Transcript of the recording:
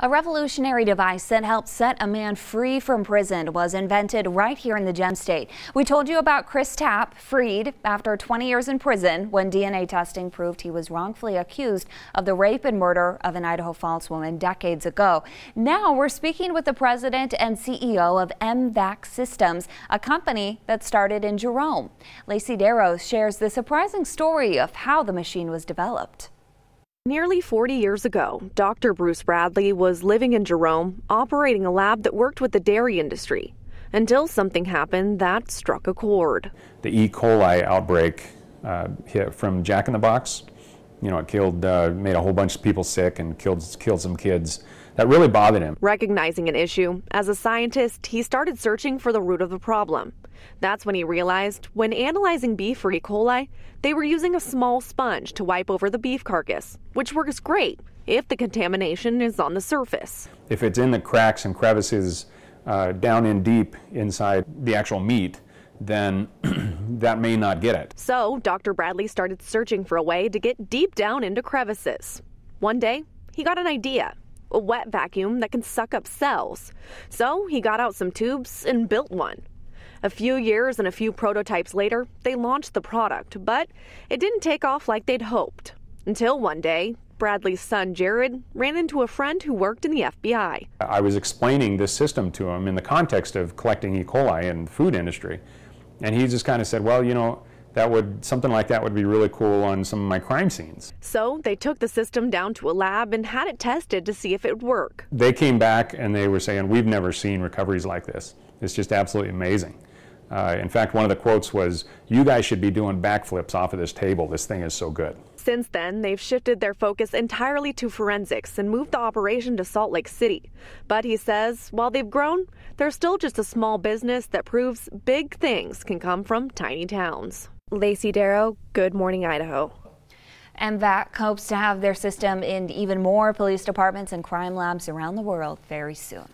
A revolutionary device that helped set a man free from prison was invented right here in the Gem State. We told you about Chris Tapp, freed after 20 years in prison when DNA testing proved he was wrongfully accused of the rape and murder of an Idaho Falls woman decades ago. Now we're speaking with the president and CEO of M-Vac Systems, a company that started in Jerome. Lacey Darrow shares the surprising story of how the machine was developed. Nearly 40 years ago, Dr. Bruce Bradley was living in Jerome, operating a lab that worked with the dairy industry, until something happened that struck a chord. The E. coli outbreak hit from Jack in the Box. You know, it killed, made a whole bunch of people sick and killed some kids. That really bothered him. Recognizing an issue, as a scientist, he started searching for the root of the problem. That's when he realized when analyzing beef for E. coli, they were using a small sponge to wipe over the beef carcass, which works great if the contamination is on the surface. If it's in the cracks and crevices down in deep inside the actual meat, then that may not get it. So Dr. Bradley started searching for a way to get deep down into crevices. One day, he got an idea. A wet vacuum that can suck up cells. So he got out some tubes and built one. A few years and a few prototypes later, they launched the product, but it didn't take off like they'd hoped. Until one day, Bradley's son Jared ran into a friend who worked in the FBI. I was explaining this system to him in the context of collecting E. coli in the food industry. And he just kind of said, well, you know, something like that would be really cool on some of my crime scenes. So they took the system down to a lab and had it tested to see if it would work. They came back and they were saying, we've never seen recoveries like this. It's just absolutely amazing. In fact, one of the quotes was, you guys should be doing backflips off of this table. This thing is so good. Since then, they've shifted their focus entirely to forensics and moved the operation to Salt Lake City. But he says, while they've grown, they're still just a small business that proves big things can come from tiny towns. Lacey Darrow, Good Morning Idaho. M-Vac hopes to have their system in even more police departments and crime labs around the world very soon.